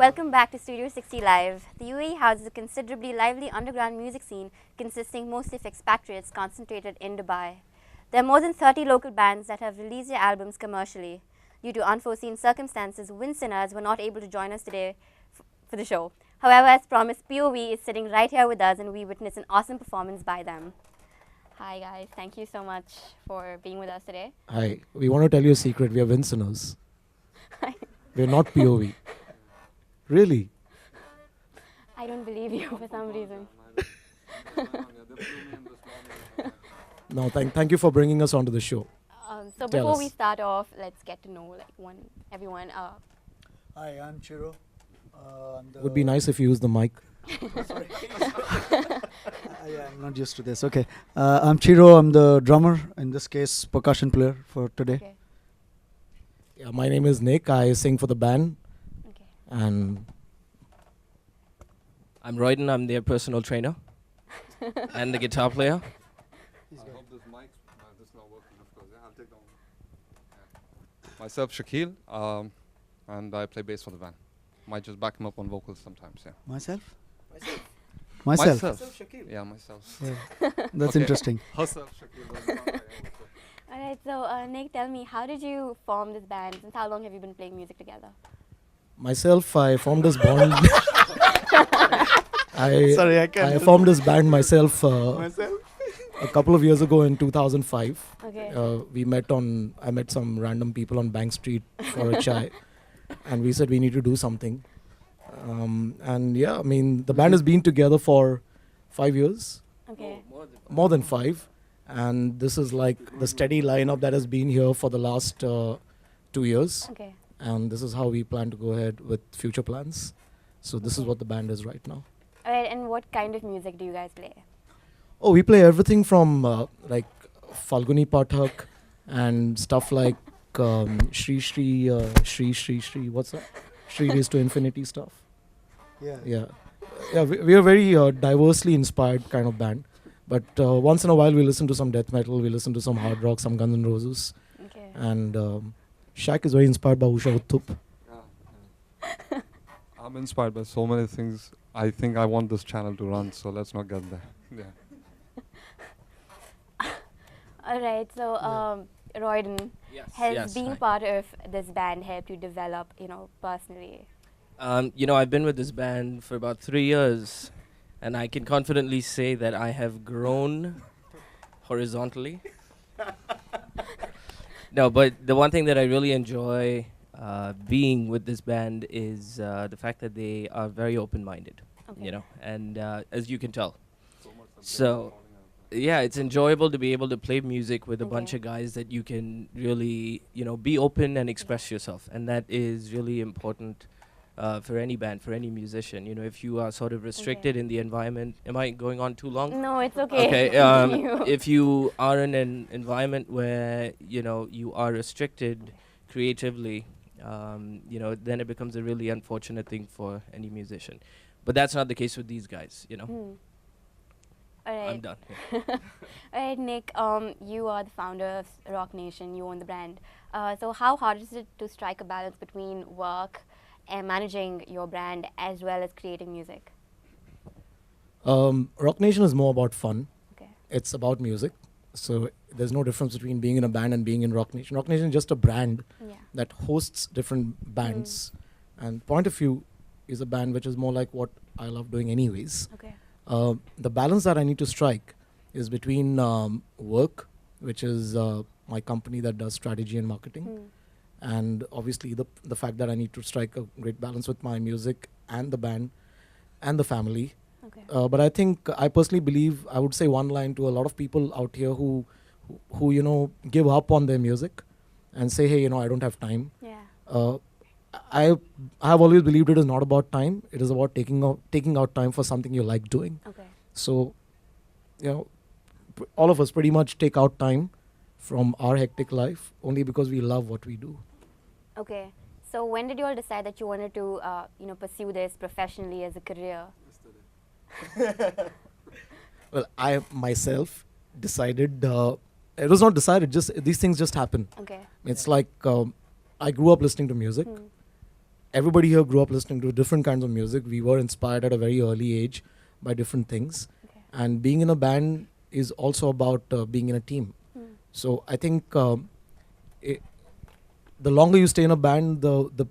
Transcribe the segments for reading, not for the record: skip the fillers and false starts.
Welcome back to Studio 60 Live. The UAE houses a considerably lively underground music scene consisting mostly of expatriates concentrated in Dubai. There are more than 30 local bands that have released their albums commercially. Due to unforeseen circumstances, Win Sinners were not able to join us today for the show. However, as promised, POV is sitting right here with us and we witnessed an awesome performance by them. Hi guys, thank you so much for being with us today. Hi, we want to tell you a secret. We are Win Sinners. We're not POV. Really? I don't believe you for some reason. No, thank you for bringing us onto the show. So Tell before us. we start off, let's get to know everyone. Hi, I'm Chiro. Would be nice if you use the mic. Sorry. I'm not used to this. Okay. I'm Chiro. I'm the drummer, in this case, percussion player for today. Okay. Yeah, my name is Nick. I sing for the band. Okay. And I'm Royden, I'm their personal trainer and the guitar player. I hope this mic's this is not working, of course. Yeah, I'll take that one. Yeah. Myself, Shaquille, and I play bass for the band. Might just back him up on vocals sometimes, yeah. Myself? Yeah, myself. Yeah. That's Okay. interesting. Herself, Shaquille. Alright, so Nick, tell me, how did you form this band? Since how long have you been playing music together? myself, I formed this band. Sorry, I can't. I formed this band myself Myself? a couple of years ago in 2005. Okay. I met some random people on Bank Street for a chai, and we said we need to do something. And yeah, I mean, the band has been together for 5 years, Okay. more than 5, and this is like the steady lineup that has been here for the last 2 years, Okay. and this is how we plan to go ahead with future plans. So this is what the band is right now. Alright, and what kind of music do you guys play? Oh, we play everything from like Falguni Pathak and stuff like Shri, what's that? Shri raised to infinity stuff. Yeah. Yeah, we are very diversely inspired kind of band. But once in a while we listen to some death metal, we listen to some hard rock, some Guns N' Roses. Okay. And Shaq is very inspired by Usha Uttup. I'm inspired by so many things. I think I want this channel to run, so let's not get there. Yeah. Alright, so Royden, has being hi. part of this band helped you develop, personally? I've been with this band for about 3 years, and I can confidently say that I have grown horizontally. No, but the one thing that I really enjoy being with this band is the fact that they are very open-minded, Okay. and as you can tell. So, yeah, it's enjoyable to be able to play music with a bunch Okay. of guys that you can really, be open and express yourself. And that is really important for any band, for any musician. If you are sort of restricted in the environment. Am I going on too long? No, it's okay. Okay. Continue. If you are in an environment where, you are restricted creatively, then it becomes a really unfortunate thing for any musician. But that's not the case with these guys, Alright. I'm done. Alright, Nick, you are the founder of Rock Nation, you own the brand. So how hard is it to strike a balance between work and managing your brand as well as creating music? Rock Nation is more about fun. Okay. It's about music. So there's no difference between being in a band and being in Rock Nation. Rock Nation is just a brand Yeah. that hosts different bands. And Point of View is a band which is more like what I love doing anyways. Okay. The balance that I need to strike is between work, which is my company that does strategy and marketing, and obviously the fact that I need to strike a great balance with my music and the band and the family. Okay. But I think I personally believe I would say one line to a lot of people out here who give up on their music and say, hey, I don't have time. Yeah. I have always believed it is not about time. It is about taking out time for something you like doing. Okay. So, all of us pretty much take out time from our hectic life only because we love what we do. Okay. So when did you all decide that you wanted to, pursue this professionally as a career? Well, I myself decided. It was not decided. Just these things just happen. Okay. It's like I grew up listening to music, everybody here grew up listening to different kinds of music. We were inspired at a very early age by different things. Okay. And being in a band is also about being in a team. So I think the longer you stay in a band, the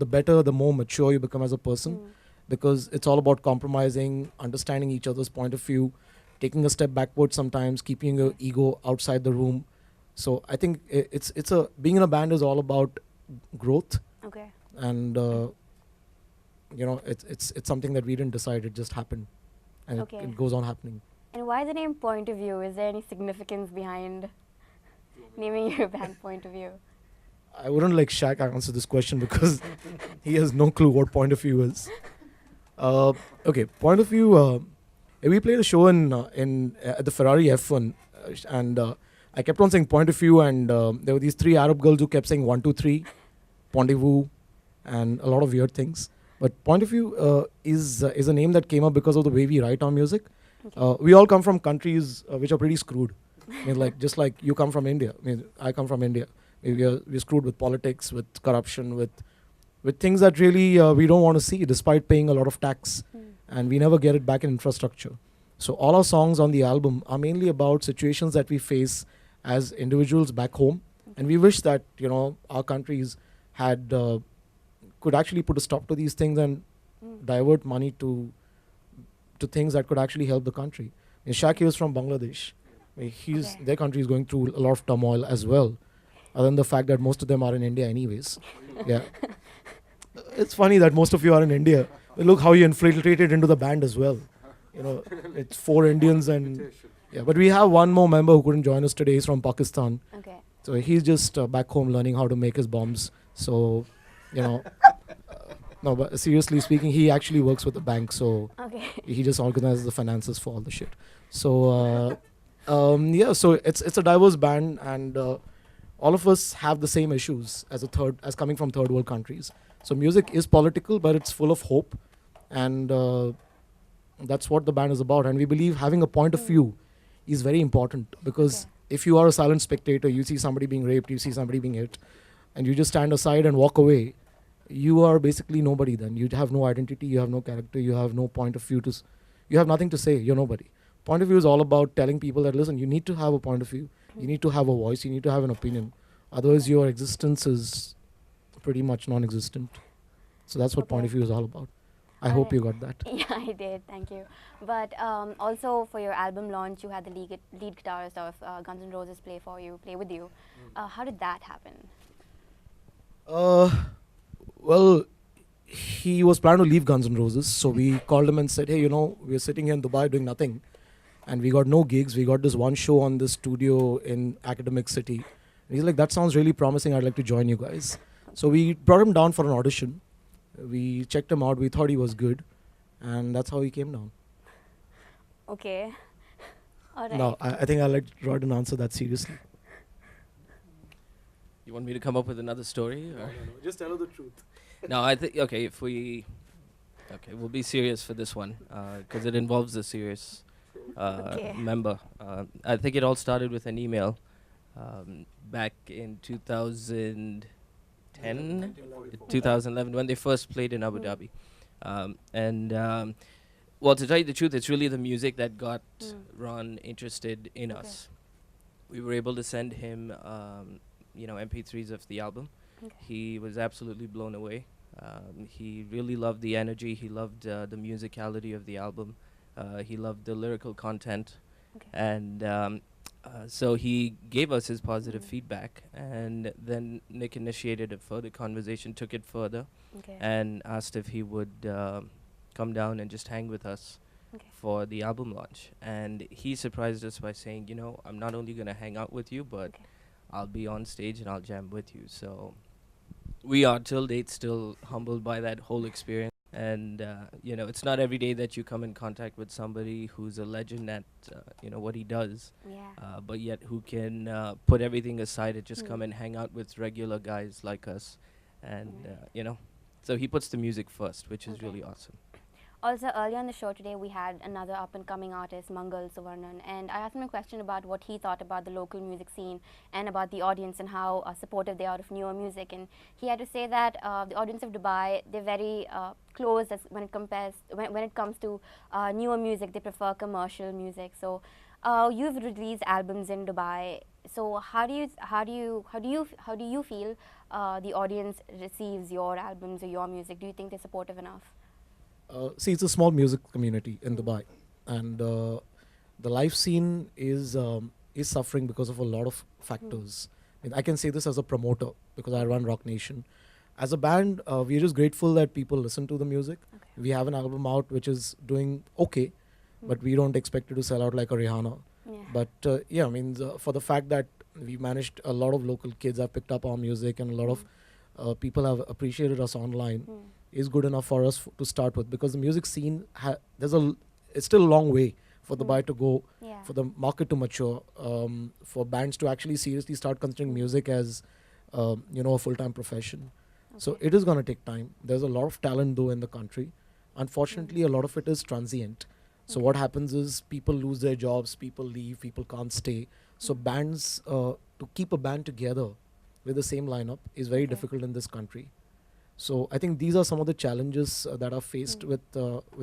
better, the more mature you become as a person, because it's all about compromising, understanding each other's point of view, taking a step backward sometimes, keeping your ego outside the room. So I think being in a band is all about growth, Okay. and it's something that we didn't decide; it just happened, and Okay. it goes on happening. And why the name Point of View? Is there any significance behind naming your band Point of View? I wouldn't like Shaq answer this question because he has no clue what point of view is. Okay, point of view. We played a show at the Ferrari F1, and I kept on saying point of view, and there were these 3 Arab girls who kept saying 1, 2, 3, rendezvous, and a lot of weird things. But point of view is a name that came up because of the way we write our music. Okay. We all come from countries which are pretty screwed. I mean, like just like you come from India. I mean, I come from India. We're screwed with politics, with corruption, with things that really we don't want to see, despite paying a lot of tax, and we never get it back in infrastructure. So all our songs on the album are mainly about situations that we face as individuals back home, and we wish that our countries had could actually put a stop to these things and divert money to things that could actually help the country. Shaki is from Bangladesh. Their country is going through a lot of turmoil as well, other than the fact that most of them are in India anyways. Yeah. It's funny that most of you are in India. Look how you infiltrated into the band as well. It's 4 Indians and yeah, but we have one more member who couldn't join us today. He's from Pakistan. Okay. So he's just back home learning how to make his bombs. So, no, but seriously speaking, he actually works with the bank. So Okay. he just organizes the finances for all the shit. So, yeah, so it's a diverse band, and all of us have the same issues as coming from third world countries. So music is political, but it's full of hope, and that's what the band is about. And we believe having a point of view is very important, because if you are a silent spectator, you see somebody being raped, you see somebody being hit, and you just stand aside and walk away, you are basically nobody then. You have no identity, you have no character, you have no point of view you have nothing to say, you're nobody. Point of view is all about telling people that, listen, you need to have a point of view, you need to have a voice, you need to have an opinion. Otherwise, your existence is pretty much non-existent. So that's what point of view is all about. I hope you got that. Yeah, I did. Thank you. But also for your album launch, you had the lead guitarist of Guns N' Roses play with you. How did that happen? Well, he was planning to leave Guns N' Roses, so we called him and said, hey, we're sitting here in Dubai doing nothing, and we got no gigs. We got this one show on this studio in Academic City. And he's like, that sounds really promising. I'd like to join you guys. So we brought him down for an audition. We checked him out. We thought he was good, and that's how he came down. Okay. All right. No, I think I'll let Royden answer that seriously. You want me to come up with another story? Or? No. Just tell her the truth. No, I think, we'll be serious for this one, because it involves a serious member. I think it all started with an email back in 2010, 2011, when they first played in Abu Dhabi. Well, to tell you the truth, it's really the music that got Ron interested in us. We were able to send him, MP3s of the album. Okay. He was absolutely blown away. He really loved the energy. He loved the musicality of the album. He loved the lyrical content. Okay. And so he gave us his positive feedback. And then Nick initiated a further conversation, took it further, and asked if he would come down and just hang with us for the album launch. And he surprised us by saying, I'm not only going to hang out with you, but I'll be on stage and I'll jam with you. So we are till date still humbled by that whole experience. And, it's not every day that you come in contact with somebody who's a legend at, what he does. Yeah. But yet who can put everything aside and just come and hang out with regular guys like us. And, so he puts the music first, which is really awesome. Also, earlier on the show today, we had another up-and-coming artist, Mongols Vernon, and I asked him a question about what he thought about the local music scene and about the audience and how supportive they are of newer music. And he had to say that the audience of Dubai, they're very close when it comes to newer music. They prefer commercial music. So, you've released albums in Dubai. So, how do you feel the audience receives your albums or your music? Do you think they're supportive enough? See, it's a small music community in Dubai, and the live scene is suffering because of a lot of factors. I can say this as a promoter because I run Rock Nation. As a band, we're just grateful that people listen to the music. Okay. We have an album out which is doing okay, but we don't expect it to sell out like a Rihanna. Yeah. But yeah, I mean, for the fact that we managed, a lot of local kids have picked up our music, and a lot of people have appreciated us online. Is good enough for us to start with, because the music scene it's still a long way for Dubai to go, Yeah. for the market to mature, for bands to actually seriously start considering music as a full-time profession. So Okay. it is going to take time. There's a lot of talent though in the country. Unfortunately, a lot of it is transient. So what happens is people lose their jobs, people leave, people can't stay. So bands, to keep a band together with the same lineup is very difficult in this country. So I think these are some of the challenges that are faced with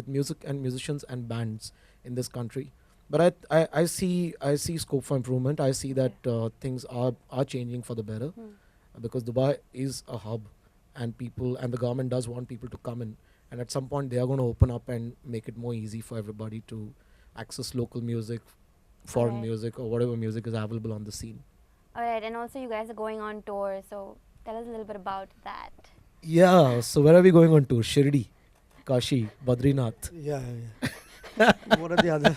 music and musicians and bands in this country. But I see scope for improvement. I see that things are changing for the better, because Dubai is a hub, and the government does want people to come in. And at some point they are going to open up and make it more easy for everybody to access local music, foreign Alright. music, or whatever music is available on the scene. All right, and also you guys are going on tour, so tell us a little bit about that. Yeah, so where are we going on tour? Shirdi, Kashi, Badrinath. Yeah. What are the other?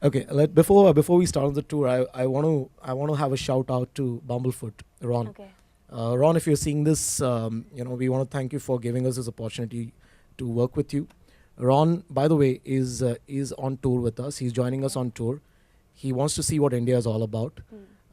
Okay, before we start on the tour, I want to have a shout out to Bumblefoot, Ron. Okay. Ron, if you're seeing this, we want to thank you for giving us this opportunity to work with you. Ron, by the way, is on tour with us. He's joining us on tour. He wants to see what India is all about.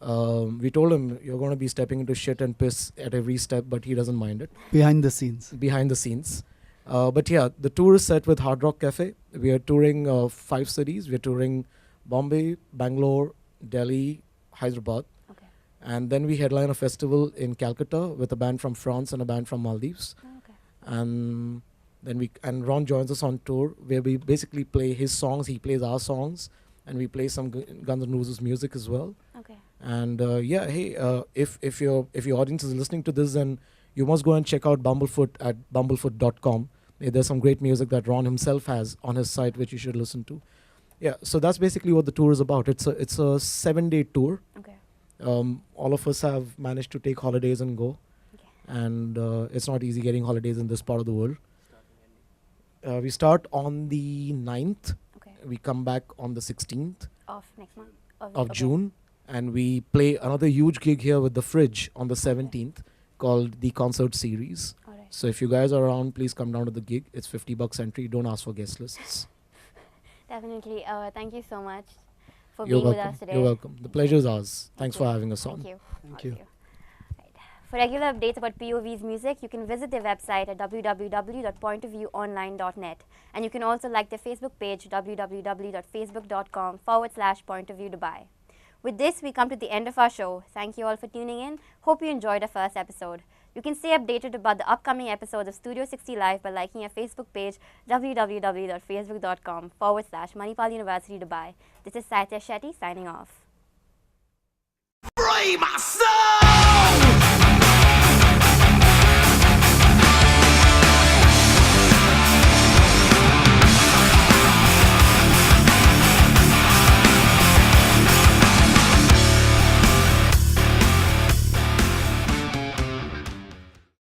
We told him you're going to be stepping into shit and piss at every step, but he doesn't mind it. Behind the scenes. Behind the scenes. But yeah, the tour is set with Hard Rock Cafe. We are touring 5 cities. We're touring Bombay, Bangalore, Delhi, Hyderabad. Okay. And then we headline a festival in Calcutta with a band from France and a band from Maldives. Oh, okay. And then Ron joins us on tour, where we basically play his songs, he plays our songs, and we play some Guns N' Roses music as well. Okay. And if your audience is listening to this, then you must go and check out Bumblefoot at bumblefoot.com. There's some great music that Ron himself has on his site, which you should listen to. Yeah, so that's basically what the tour is about. It's a 7-day tour. Okay. All of us have managed to take holidays and go. Okay. And it's not easy getting holidays in this part of the world. We start on the 9th. Okay. We come back on the 16th Of next month. of okay. June. And we play another huge gig here with The Fridge on the 17th called the Concert Series. All right. So if you guys are around, please come down to the gig. It's $50 entry. Don't ask for guest lists. Definitely. Thank you so much for You're being welcome. with us today. You're welcome. The pleasure is ours. Thanks Thank for you. having us Thank on. you. Thank All you. of Right. For regular updates about POV's music, you can visit their website at www.pointofviewonline.net. And you can also like their Facebook page, www.facebook.com/pointofviewdubai. With this, we come to the end of our show. Thank you all for tuning in. Hope you enjoyed our first episode. You can stay updated about the upcoming episodes of Studio 60 Live by liking our Facebook page, www.facebook.com/Manipal University Dubai. This is Sahitya Shetty signing off. Free my son!